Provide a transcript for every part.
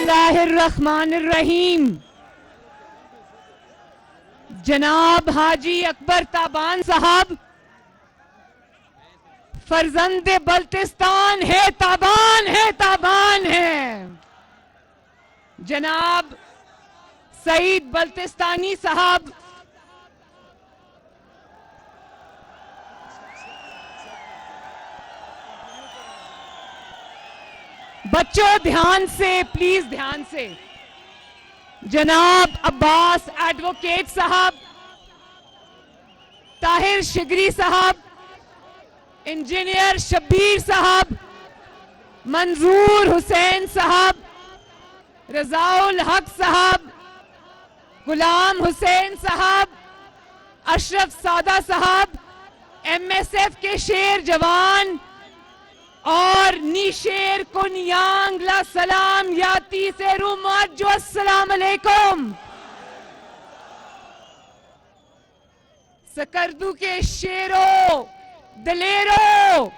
बिस्मिल्लाहिर्रहमानिर्रहीम। जनाब हाजी अकबर ताबान साहब फर्जंदे बल्तिस्तान है, ताबान है, ताबान है। जनाब सईद बल्तिस्तानी साहब बच्चों ध्यान से, प्लीज ध्यान से। जनाब अब्बास एडवोकेट साहब, ताहिर शिगरी साहब, इंजीनियर शब्बीर साहब, मंजूर हुसैन साहब, रजाउल हक साहब, गुलाम हुसैन साहब, अशरफ सादा साहब, MSF के शेर जवान और निशेर कुनियांग ला सलाम याती से रूमत जो अस्सलाम अलैकुम। सकरदू के शेरों, दलेरों,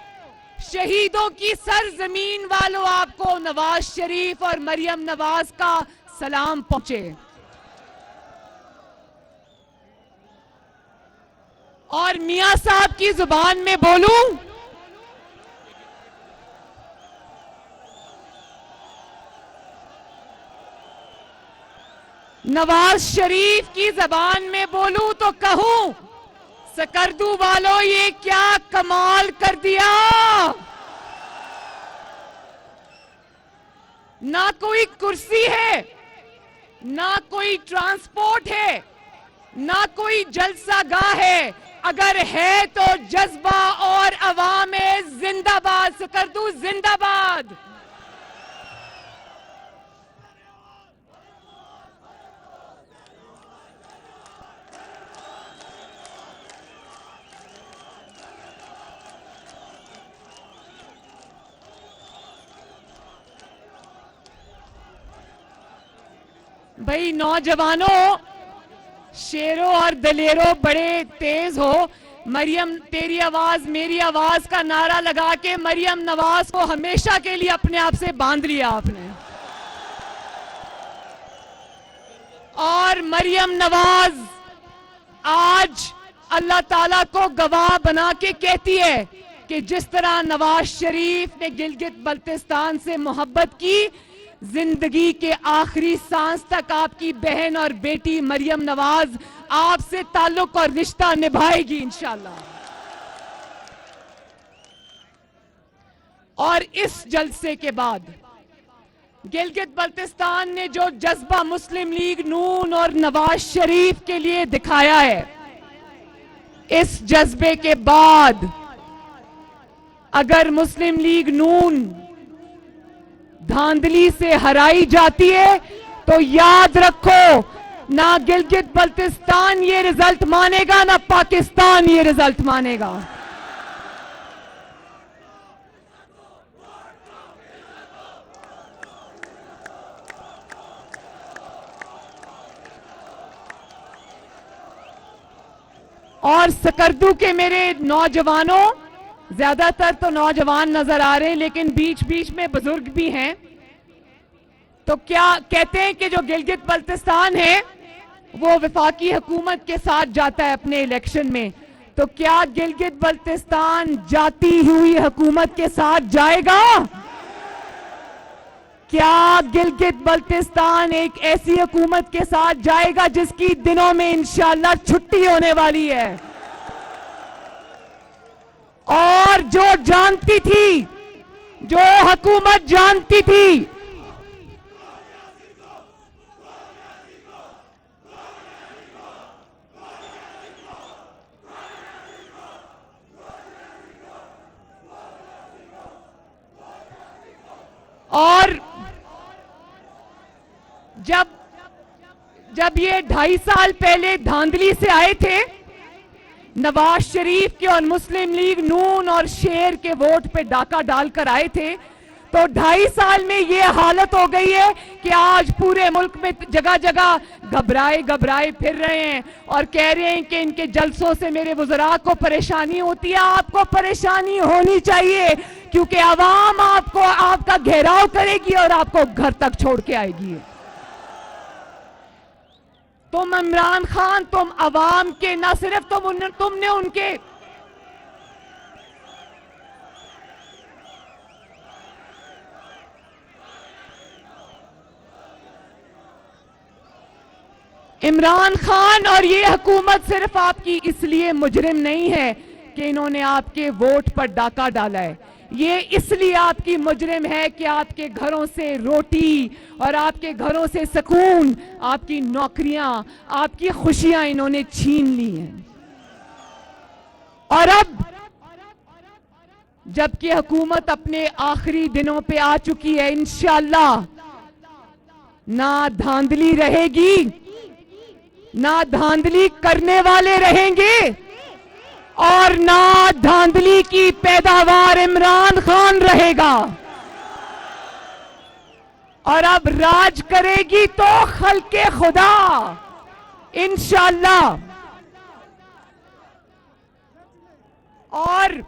शहीदों की सरजमीन वालों, आपको नवाज शरीफ और मरियम नवाज का सलाम पहुंचे। और मियां साहब की जुबान में बोलूं, नवाज शरीफ की जबान में बोलूं तो कहूं, सकरदू वालों ये क्या कमाल कर दिया। ना कोई कुर्सी है, ना कोई ट्रांसपोर्ट है, ना कोई जलसागाह है, अगर है तो जज्बा और अवामे जिंदाबाद। सकरदू जिंदाबाद। भाई नौजवानों, शेरों और दलेरों, बड़े तेज हो। मरियम तेरी आवाज मेरी आवाज का नारा लगा के मरियम नवाज को हमेशा के लिए अपने आप से बांध लिया आपने। और मरियम नवाज आज अल्लाह ताला को गवाह बना के कहती है कि जिस तरह नवाज शरीफ ने गिलगित बल्तिस्तान से मोहब्बत की, जिंदगी के आखिरी सांस तक आपकी बहन और बेटी मरियम नवाज आपसे ताल्लुक और रिश्ता निभाएगी इंशाल्लाह। और इस जलसे के बाद गिलगित बल्तिस्तान ने जो जज्बा मुस्लिम लीग नून और नवाज शरीफ के लिए दिखाया है, इस जज्बे के बाद अगर मुस्लिम लीग नून धांधली से हराई जाती है तो याद रखो, ना गिलगित बल्तिस्तान ये रिजल्ट मानेगा, ना पाकिस्तान ये रिजल्ट मानेगा। और सकरदू के मेरे नौजवानों, ज्यादातर तो नौजवान नजर आ रहे हैं, लेकिन बीच बीच में बुजुर्ग भी हैं। तो क्या कहते हैं कि जो गिलगित बल्तिस्तान है वो वफाकी हुकूमत के साथ जाता है अपने इलेक्शन में, तो क्या गिलगित बल्तिस्तान जाती हुई हुकूमत के साथ जाएगा? क्या गिलगित बल्तिस्तान एक ऐसी हुकूमत के साथ जाएगा जिसकी दिनों में इंशाअल्लाह छुट्टी होने वाली है? और जो जानती थी, जो हुकूमत जानती थी और जब ये 2.5 साल पहले धांधली से आए थे, नवाज शरीफ के और मुस्लिम लीग नून और शेर के वोट पे डाका डालकर आए थे, तो 2.5 साल में ये हालत हो गई है कि आज पूरे मुल्क में जगह जगह घबराए घबराए फिर रहे हैं और कह रहे हैं कि इनके जलसों से मेरे वज़रा को परेशानी होती है। आपको परेशानी होनी चाहिए क्योंकि आवाम आपको आपका घेराव करेगी और आपको घर तक छोड़ के आएगी। तुम इमरान खान, तुम आवाम के ना सिर्फ तुमने उनके इमरान खान और ये हुकूमत सिर्फ आपकी इसलिए मुजरिम नहीं है कि इन्होंने आपके वोट पर डाका डाला है, ये इसलिए आपकी मुजरिम है कि आपके घरों से रोटी और आपके घरों से सुकून, आपकी नौकरियां, आपकी खुशियां इन्होंने छीन ली हैं। और अब जबकि हुकूमत अपने आखिरी दिनों पे आ चुकी है, इंशाअल्लाह ना धांधली रहेगी, ना धांधली करने वाले रहेंगे और ना धांधली की पैदावार इमरान खान रहेगा। और अब राज करेगी तो खल्के खुदा, इंशाअल्लाह। और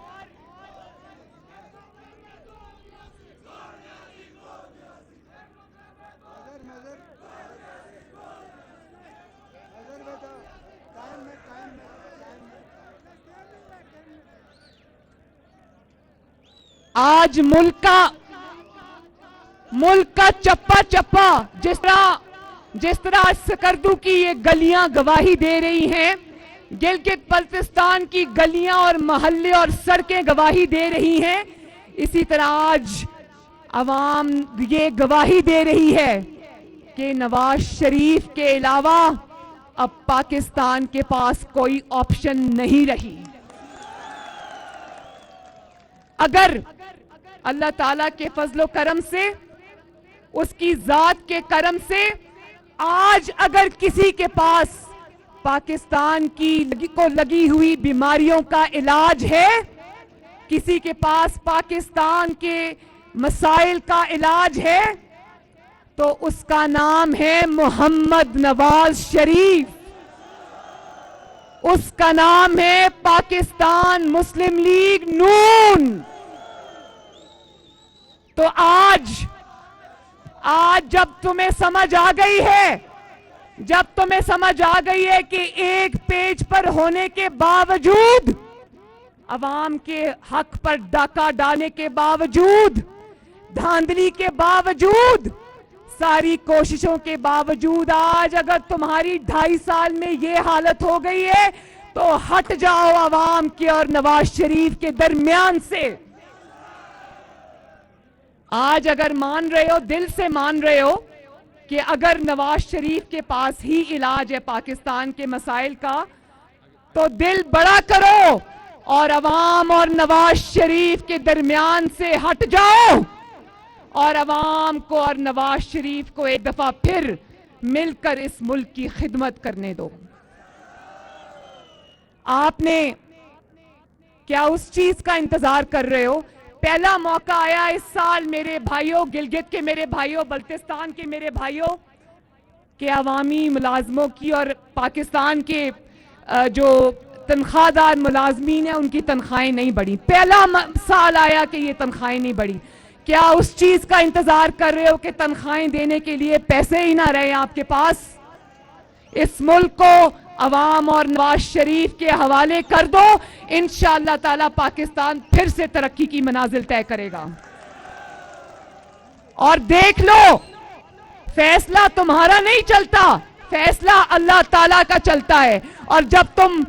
आज मुल्क का चप्पा चप्पा जिस तरह सकरदू की ये गलियां गवाही दे रही हैं, गिलगित बल्तिस्तान की गलियां और मोहल्ले और सड़कें गवाही दे रही हैं, इसी तरह आज अवाम ये गवाही दे रही है कि नवाज शरीफ के अलावा अब पाकिस्तान के पास कोई ऑप्शन नहीं रही। अगर अल्लाह ताला के फजलो करम से, उसकी जात के करम से आज अगर किसी के पास पाकिस्तान को लगी हुई बीमारियों का इलाज है, किसी के पास पाकिस्तान के मसाइल का इलाज है, तो उसका नाम है मोहम्मद नवाज शरीफ, उसका नाम है पाकिस्तान मुस्लिम लीग नून। तो आज जब तुम्हें समझ आ गई है, जब तुम्हें समझ आ गई है कि एक पेज पर होने के बावजूद, अवाम के हक पर डाका डालने के बावजूद, धांधली के बावजूद, सारी कोशिशों के बावजूद आज अगर तुम्हारी 2.5 साल में ये हालत हो गई है, तो हट जाओ अवाम के और नवाज शरीफ के दरमियान से। आज अगर मान रहे हो, दिल से मान रहे हो कि अगर नवाज शरीफ के पास ही इलाज है पाकिस्तान के मसाइल का, तो दिल बड़ा करो और अवाम और नवाज शरीफ के दरमियान से हट जाओ और अवाम को और नवाज शरीफ को एक दफा फिर मिलकर इस मुल्क की खिदमत करने दो। आपने क्या उस चीज का इंतजार कर रहे हो? पहला मौका आया इस साल मेरे भाइयों, गिलगित के मेरे भाइयों, बल्तिस्तान के मेरे भाइयों, के अवामी मुलाजमों की और पाकिस्तान के जो तनख्वाहदार मुलाजमीन हैं उनकी तनख्वाहें नहीं बढ़ी। पहला साल आया कि ये तनख्वाहें नहीं बढ़ी। क्या उस चीज का इंतजार कर रहे हो कि तनख्वाहें देने के लिए पैसे ही ना रहे आपके पास? इस मुल्क को अवाम और नवाज शरीफ के हवाले कर दो, इंशाअल्लाह ताला पाकिस्तान फिर से तरक्की की मनाजिल तय करेगा। और देख लो, फैसला तुम्हारा नहीं चलता, फैसला अल्लाह ताला का चलता है। और जब तुम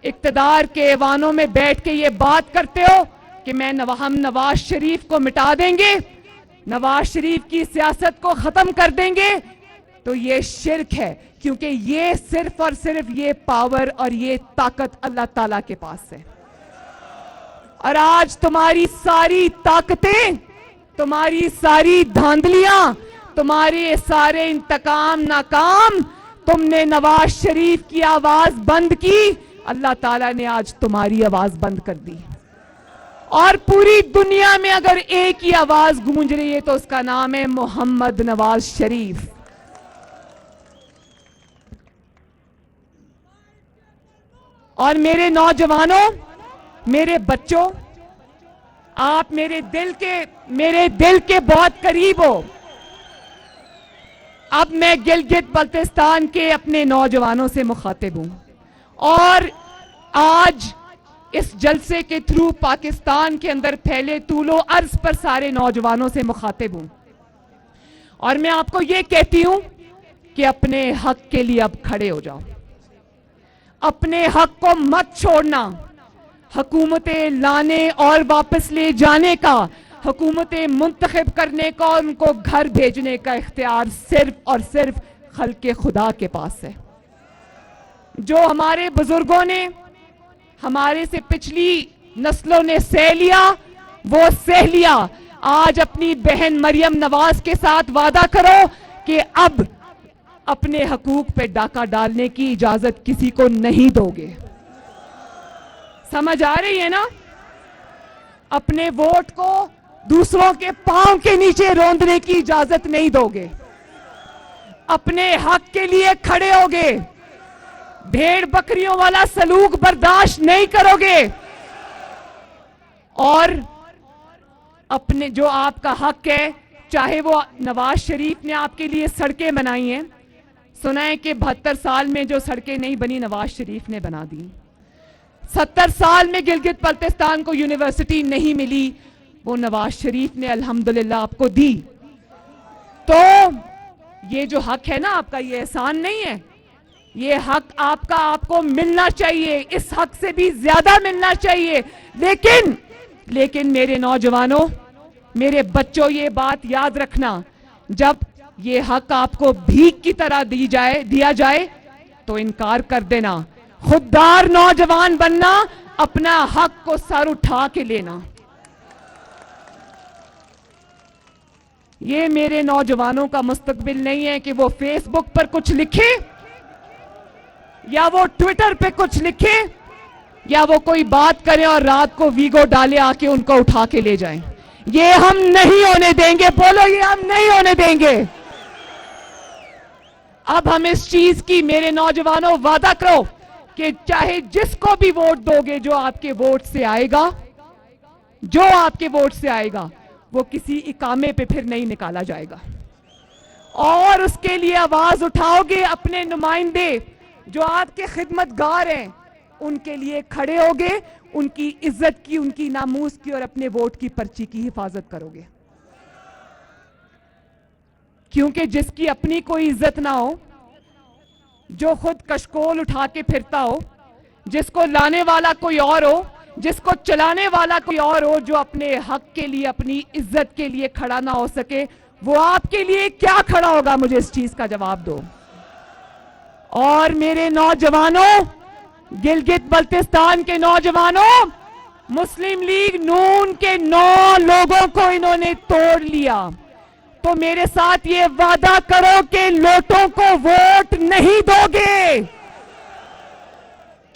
इक्तदार के ऐवानों में बैठ के ये बात करते हो कि हम नवाज शरीफ को मिटा देंगे, नवाज शरीफ की सियासत को खत्म कर देंगे, तो ये शिर्क है, क्योंकि ये सिर्फ और सिर्फ ये पावर और ये ताकत अल्लाह ताला के पास है। और आज तुम्हारी सारी ताकतें, तुम्हारी सारी धांधलियां, तुम्हारे सारे इंतकाम नाकाम, तुमने नवाज शरीफ की आवाज बंद की, अल्लाह ताला ने आज तुम्हारी आवाज बंद कर दी। और पूरी दुनिया में अगर एक ही आवाज गूंज रही है तो उसका नाम है मोहम्मद नवाज शरीफ। और मेरे नौजवानों, मेरे बच्चों, आप मेरे दिल के बहुत करीब हो। अब मैं गिलगित बल्तिस्तान के अपने नौजवानों से मुखातिब हूं और आज इस जलसे के थ्रू पाकिस्तान के अंदर फैले तूलो अर्ज पर सारे नौजवानों से मुखातिब हूं और मैं आपको ये कहती हूं कि अपने हक के लिए अब खड़े हो जाओ। अपने हक को मत छोड़ना। हुकूमतें लाने और वापस ले जाने का, हुकूमतें मुंतखब करने का और उनको घर भेजने का इख्तियार सिर्फ और सिर्फ खल्के खुदा के पास है। जो हमारे बुजुर्गों ने, हमारे से पिछली नस्लों ने सह लिया, वो सह लिया। आज अपनी बहन मरियम नवाज के साथ वादा करो कि अब अपने हकूक पे डाका डालने की इजाजत किसी को नहीं दोगे। समझ आ रही है ना? अपने वोट को दूसरों के पांव के नीचे रौंदने की इजाजत नहीं दोगे। अपने हक के लिए खड़े होगे। भेड़ बकरियों वाला सलूक बर्दाश्त नहीं करोगे और अपने जो आपका हक है, चाहे वो नवाज शरीफ ने आपके लिए सड़कें बनाई हैं, सुना है कि 72 साल में जो सड़कें नहीं बनी नवाज शरीफ ने बना दी। 70 साल में गिलगित बल्तिस्तान को यूनिवर्सिटी नहीं मिली, वो नवाज शरीफ ने अल्हम्दुलिल्लाह आपको दी। तो ये जो हक है ना आपका, ये एहसान नहीं है, ये हक आपका आपको मिलना चाहिए, इस हक से भी ज्यादा मिलना चाहिए। लेकिन मेरे नौजवानों, मेरे बच्चों, ये बात याद रखना, जब ये हक आपको भीख की तरह दिया जाए तो इनकार कर देना। खुददार नौजवान बनना, अपना हक को सर उठा के लेना। ये मेरे नौजवानों का मुस्तकबिल नहीं है कि वो फेसबुक पर कुछ लिखे या वो ट्विटर पे कुछ लिखे या वो कोई बात करें और रात को वीगो डाले आके उनको उठा के ले जाएं। ये हम नहीं होने देंगे। बोलो, ये हम नहीं होने देंगे। अब हम इस चीज की, मेरे नौजवानों, वादा करो कि चाहे जिसको भी वोट दोगे, जो आपके वोट से आएगा वो किसी इकामे पे फिर नहीं निकाला जाएगा और उसके लिए आवाज उठाओगे। अपने नुमाइंदे जो आपके खिदमतगार हैं उनके लिए खड़े होगे, उनकी इज्जत की, उनकी नामूस की और अपने वोट की पर्ची की हिफाजत करोगे। क्योंकि जिसकी अपनी कोई इज्जत ना हो, जो खुद कशकोल उठा के फिरता हो, जिसको लाने वाला कोई और हो, जिसको चलाने वाला कोई और हो, जो अपने हक के लिए, अपनी इज्जत के लिए खड़ा ना हो सके, वो आपके लिए क्या खड़ा होगा? मुझे इस चीज का जवाब दो। और मेरे नौजवानों, गिलगित बल्तिस्तान के नौजवानों, मुस्लिम लीग नून के 9 लोगों को इन्होंने तोड़ लिया। तो मेरे साथ ये वादा करो कि लोटों को वोट नहीं दोगे,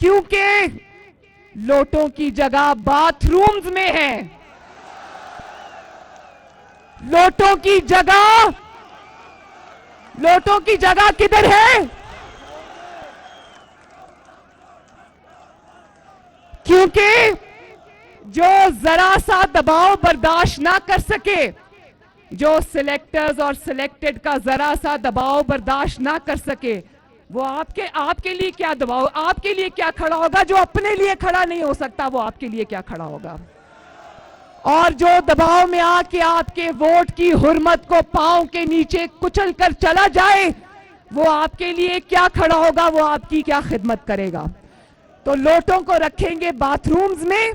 क्योंकि लोटों की जगह बाथरूम्स में है। लोटों की जगह किधर है? क्योंकि जो जरा सा दबाव बर्दाश्त ना कर सके, जो सिलेक्टर्स और सिलेक्टेड का जरा सा दबाव बर्दाश्त ना कर सके, वो आपके लिए क्या दबाव, आपके लिए क्या खड़ा होगा? जो अपने लिए खड़ा नहीं हो सकता, वो आपके लिए क्या खड़ा होगा? और जो दबाव में आके आपके वोट की हुर्मत को पांव के नीचे कुचल कर चला जाए, वो आपके लिए क्या खड़ा होगा? वो आपकी क्या खिदमत करेगा? तो लोटों को रखेंगे बाथरूम्स में,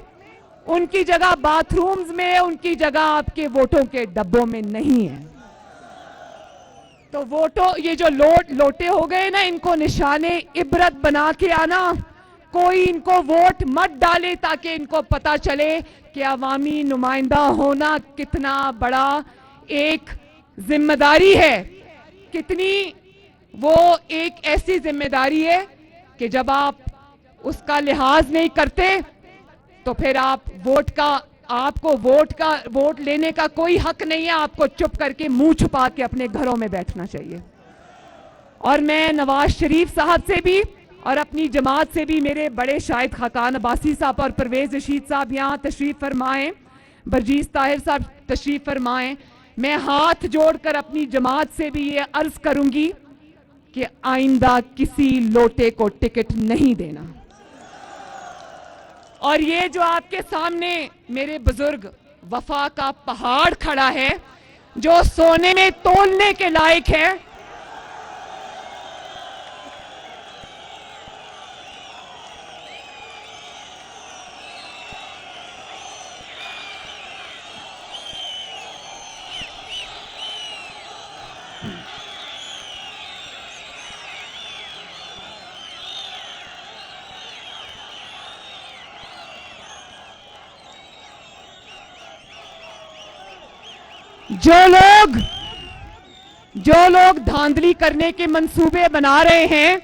उनकी जगह बाथरूम्स में, उनकी जगह आपके वोटों के डब्बों में नहीं है। तो ये जो लोटे हो गए ना, इनको निशाने इबरत बना के आना। कोई इनको वोट मत डाले ताकि इनको पता चले कि अवामी नुमाइंदा होना कितना बड़ा एक जिम्मेदारी है, कितनी वो एक ऐसी जिम्मेदारी है कि जब आप उसका लिहाज नहीं करते तो फिर आपको वोट लेने का कोई हक नहीं है। आपको चुप करके मुंह छुपा के अपने घरों में बैठना चाहिए। और मैं नवाज शरीफ साहब से भी और अपनी जमात से भी, मेरे बड़े शाहिद खाकान अब्बासी साहब और परवेज रशीद साहब यहाँ तशरीफ फरमाएं, बरजीस ताहिर साहब तशरीफ फरमाएं। मैं हाथ जोड़कर अपनी जमात से भी ये अर्ज करूंगी कि आइंदा किसी लोटे को टिकट नहीं देना। और ये जो आपके सामने मेरे बुजुर्ग वफा का पहाड़ खड़ा है, जो सोने में तोलने के लायक है, जो लोग धांधली करने के मंसूबे बना रहे हैं,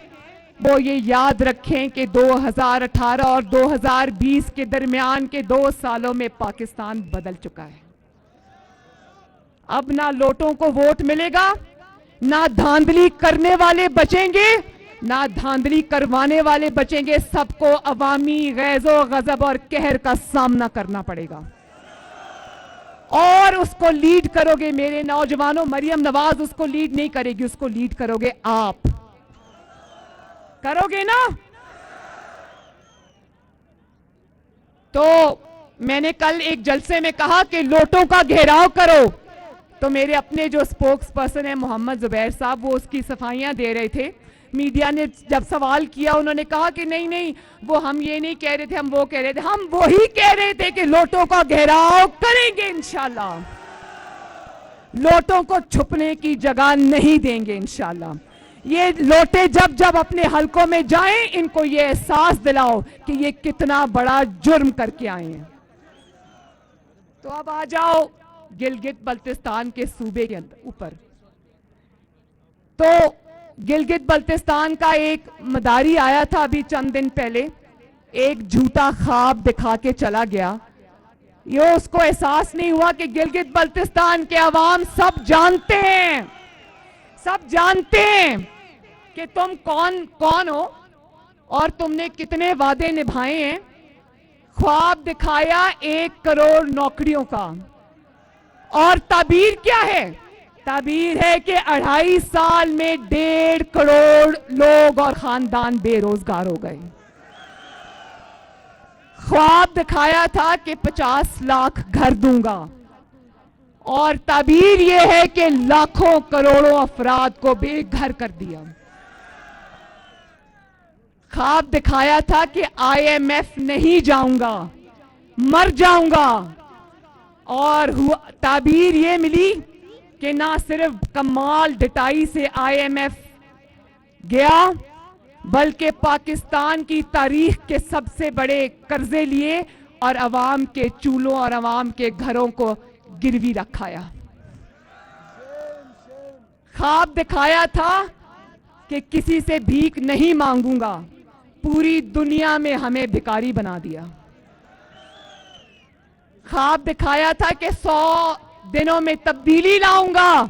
वो ये याद रखें कि 2018 और 2020 के दरमियान के 2 सालों में पाकिस्तान बदल चुका है। अब ना लोटों को वोट मिलेगा, ना धांधली करने वाले बचेंगे, ना धांधली करवाने वाले बचेंगे। सबको अवामी गैज़ो गजब और कहर का सामना करना पड़ेगा और उसको लीड करोगे मेरे नौजवानों। मरियम नवाज उसको लीड नहीं करेगी, उसको लीड करोगे आप। करोगे ना? तो मैंने कल एक जलसे में कहा कि लोटों का घेराव करो, तो मेरे अपने जो स्पोक्स पर्सन है मोहम्मद जुबैर साहब, वो उसकी सफाइयां दे रहे थे। मीडिया ने जब सवाल किया, उन्होंने कहा कि नहीं नहीं, वो हम ये नहीं कह रहे थे, हम वो कह रहे थे। हम वही कह रहे थे कि लोटों का घेराव करेंगे इंशाल्लाह, लोटों को छुपने की जगह नहीं देंगे इंशाल्लाह। ये लोटे जब जब अपने हलकों में जाएं, इनको ये एहसास दिलाओ कि ये कितना बड़ा जुर्म करके आए हैं। तो अब आ जाओ गिलगित बल्तिस्तान के सूबे के ऊपर। तो गिलगित बल्तिस्तान का एक मदारी आया था अभी चंद दिन पहले, एक झूठा ख्वाब दिखा के चला गया। ये उसको एहसास नहीं हुआ कि गिलगित बल्तिस्तान के अवाम सब जानते हैं, सब जानते हैं कि तुम कौन हो और तुमने कितने वादे निभाए हैं। ख्वाब दिखाया 1 करोड़ नौकरियों का, और ताबीर क्या है? ताबीर है कि 2.5 साल में 1.5 करोड़ लोग और खानदान बेरोजगार हो गए। ख्वाब दिखाया था कि 50 लाख घर दूंगा, और ताबीर यह है कि लाखों करोड़ों अफराद को बेघर कर दिया। ख्वाब दिखाया था कि IMF नहीं जाऊंगा, मर जाऊंगा, और ताबीर ये मिली कि ना सिर्फ कमाल डटाई से IMF गया, बल्कि पाकिस्तान की तारीख के सबसे बड़े कर्जे लिए और अवाम के चूल्हों और अवाम के घरों को गिरवी रखाया। ख्वाब दिखाया था कि किसी से भीख नहीं मांगूंगा, पूरी दुनिया में हमें भिखारी बना दिया। ख्वाब दिखाया था कि 100 दिनों में तब्दीली लाऊंगा,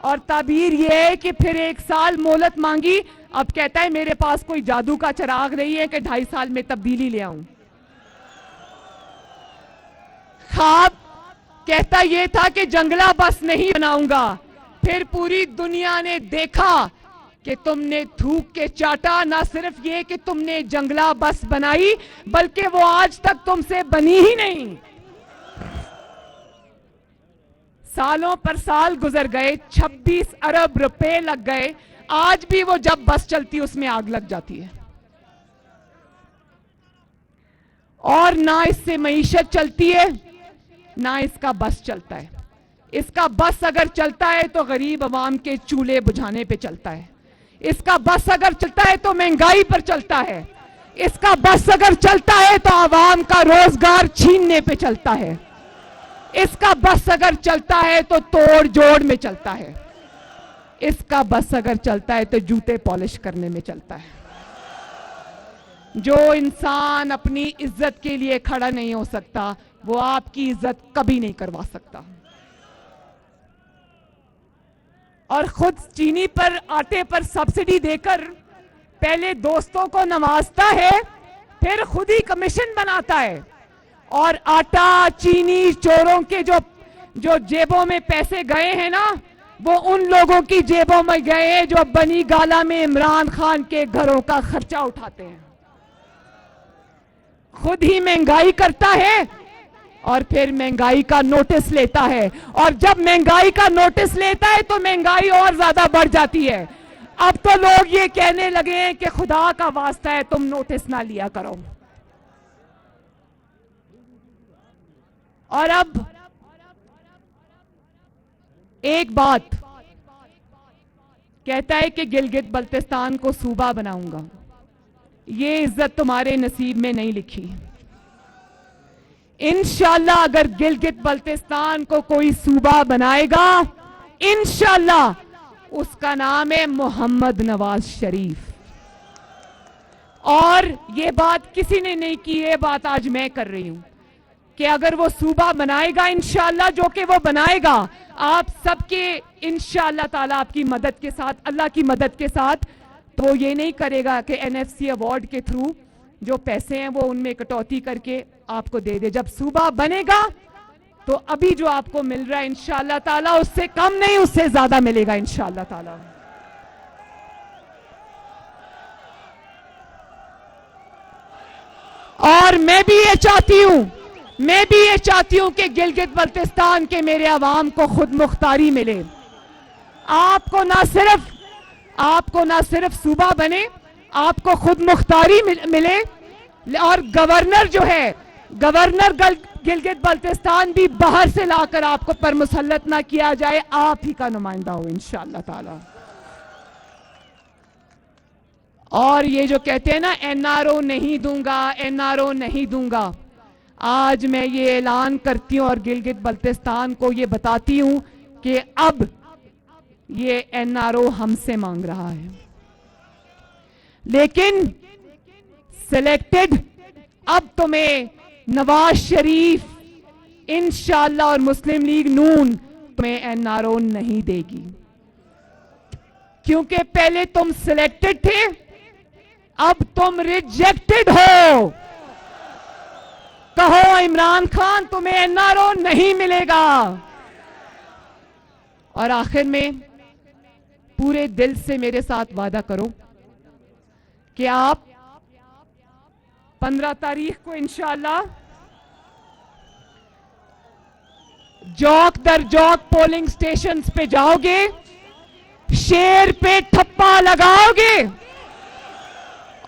और ताबीर यह है कि फिर 1 साल मोहलत मांगी। अब कहता है मेरे पास कोई जादू का चिराग नहीं है कि 2.5 साल में तब्दीली ले आऊं। ख्वाब कहता यह था कि जंगला बस नहीं बनाऊंगा, फिर पूरी दुनिया ने देखा कि तुमने थूक के चाटा। ना सिर्फ ये कि तुमने जंगला बस बनाई, बल्कि वो आज तक तुमसे बनी ही नहीं। सालों पर साल गुजर गए, 26 अरब रुपए लग गए, आज भी वो जब बस चलती है उसमें आग लग जाती है। और ना इससे मईशत चलती है, ना इसका बस चलता है। इसका बस अगर चलता है तो गरीब अवाम के चूल्हे बुझाने पे चलता है। इसका बस अगर चलता है तो महंगाई पर चलता है। इसका बस अगर चलता है तो अवाम का रोजगार छीनने पे चलता है। इसका बस अगर चलता है तो तोड़ जोड़ में चलता है। इसका बस अगर चलता है तो जूते पॉलिश करने में चलता है। जो इंसान अपनी इज्जत के लिए खड़ा नहीं हो सकता, वो आपकी इज्जत कभी नहीं करवा सकता। और खुद चीनी पर, आटे पर सब्सिडी देकर पहले दोस्तों को नवाजता है, फिर खुद ही कमीशन बनाता है और आटा चीनी चोरों के जो जो जेबों में पैसे गए हैं ना, वो उन लोगों की जेबों में गए हैं जो बनी गाला में इमरान खान के घरों का खर्चा उठाते हैं। खुद ही महंगाई करता है और फिर महंगाई का नोटिस लेता है, और जब महंगाई का नोटिस लेता है तो महंगाई और ज्यादा बढ़ जाती है। अब तो लोग ये कहने लगे हैं कि खुदा का वास्ता है तुम नोटिस ना लिया करो। और अब एक बात कहता है कि गिलगित बल्तिस्तान को सूबा बनाऊंगा। ये इज्जत तुम्हारे नसीब में नहीं लिखी। इंशाल्लाह अगर गिलगित बल्तिस्तान को कोई सूबा बनाएगा, इंशाल्लाह उसका नाम है मोहम्मद नवाज शरीफ। और ये बात किसी ने नहीं की, ये बात आज मैं कर रही हूं कि अगर वो सूबा बनाएगा इंशाल्लाह, जो कि वो बनाएगा आप सबके इंशाल्लाह ताला आपकी मदद के साथ, अल्लाह की मदद के साथ, तो वो ये नहीं करेगा कि एनएफसी अवार्ड के थ्रू जो पैसे हैं वो उनमें कटौती करके आपको दे दे। जब सूबा बनेगा तो अभी जो आपको मिल रहा है इंशाल्लाह ताला उससे कम नहीं, उससे ज्यादा मिलेगा इंशाल्लाह ताला। और मैं भी ये चाहती हूं कि गिलगित बल्तिस्तान के मेरे अवाम को खुद मुख्तारी मिले। आपको ना सिर्फ सूबा बने, आपको खुद मुख्तारी मिले। और गवर्नर जो है, गवर्नर गिलगित बल्तिस्तान भी बाहर से लाकर आपको पर मुसल्लत ना किया जाए, आप ही का नुमाइंदा हो इंशाअल्लाह ताला। और ये जो कहते हैं ना एनआरओ नहीं दूंगा, एनआरओ नहीं दूंगा, आज मैं ये ऐलान करती हूं और गिलगित बल्तिस्तान को ये बताती हूं कि अब ये एनआरओ हमसे मांग रहा है, लेकिन सिलेक्टेड अब तुम्हें नवाज शरीफ इंशाअल्लाह और मुस्लिम लीग नून तुम्हें एनआरओ नहीं देगी, क्योंकि पहले तुम सिलेक्टेड थे, अब तुम रिजेक्टेड हो। कहो इमरान खान तुम्हें एनआरओ नहीं मिलेगा। और आखिर में पूरे दिल से मेरे साथ वादा करो कि आप 15 तारीख को इंशाअल्लाह जौक दर जौक पोलिंग स्टेशंस पे जाओगे, शेर पे ठप्पा लगाओगे।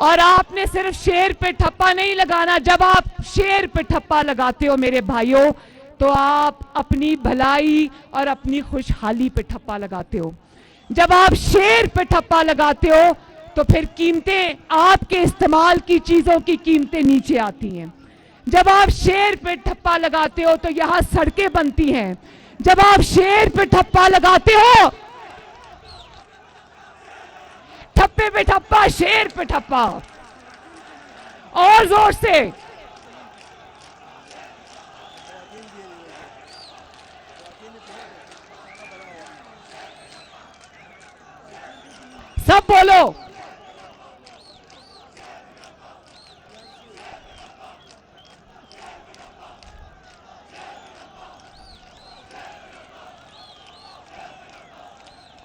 और आपने सिर्फ शेर पे ठप्पा नहीं लगाना, जब आप शेर पे ठप्पा लगाते हो मेरे भाइयों, तो आप अपनी भलाई और अपनी खुशहाली पे ठप्पा लगाते हो। जब आप शेर पे ठप्पा लगाते हो तो फिर कीमतें, आपके इस्तेमाल की चीजों की कीमतें नीचे आती हैं। जब आप शेर पे ठप्पा लगाते हो तो यहां सड़कें बनती हैं। जब आप शेर पे ठप्पा लगाते हो, ठप्पे पे ठप्पा, शेर पे ठप्पा, और जोर से सब बोलो।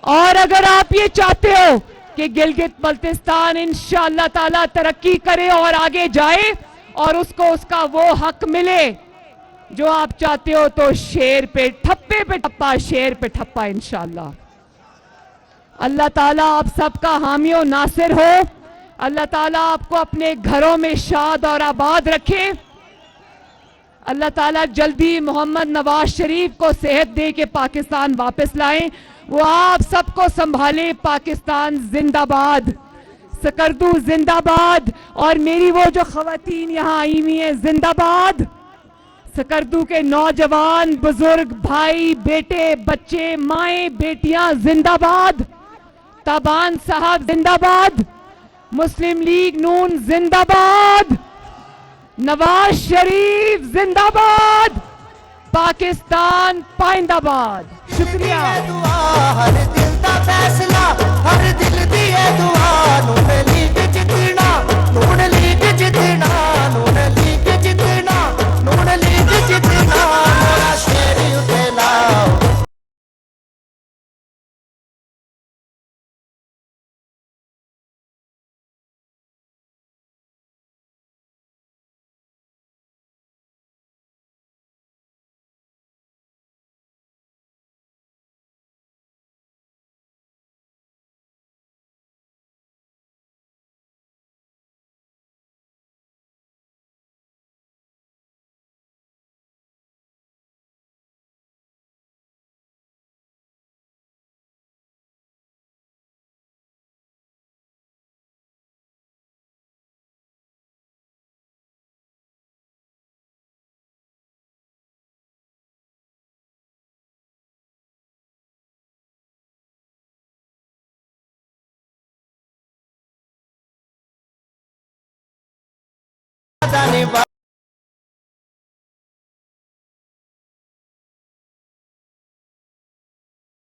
और अगर आप ये चाहते हो कि गिलगित बल्तिस्तान इंशाअल्लाह ताला तरक्की करे और आगे जाए और उसको उसका वो हक मिले जो आप चाहते हो, तो शेर पे ठप्पे पे ठप्पा, शेर पे ठप्पा इंशाअल्लाह। अल्लाह ताला आप सबका हामी और नासिर हो। अल्लाह ताला आपको अपने घरों में शाद और आबाद रखे। अल्लाह ताला जल्दी मोहम्मद नवाज शरीफ को सेहत दे के पाकिस्तान वापस लाएं, वो आप सबको संभाले। पाकिस्तान जिंदाबाद, सकरदू जिंदाबाद, और मेरी वो जो खवातीन यहाँ आई हुई हैं जिंदाबाद। सकरदू के नौजवान, बुजुर्ग, भाई, बेटे, बच्चे, माएं, बेटियां जिंदाबाद। ताबान साहब जिंदाबाद। मुस्लिम लीग नून जिंदाबाद। नवाज शरीफ जिंदाबाद। पाकिस्तान पाइंदाबाद। शुक्रिया। हर दिल दा फैसला, हर दिल दी दुआ, नून लीग जितना, नून लीग जितना, नून लीग जितना, नून ਦਾ ਨਿਭਾ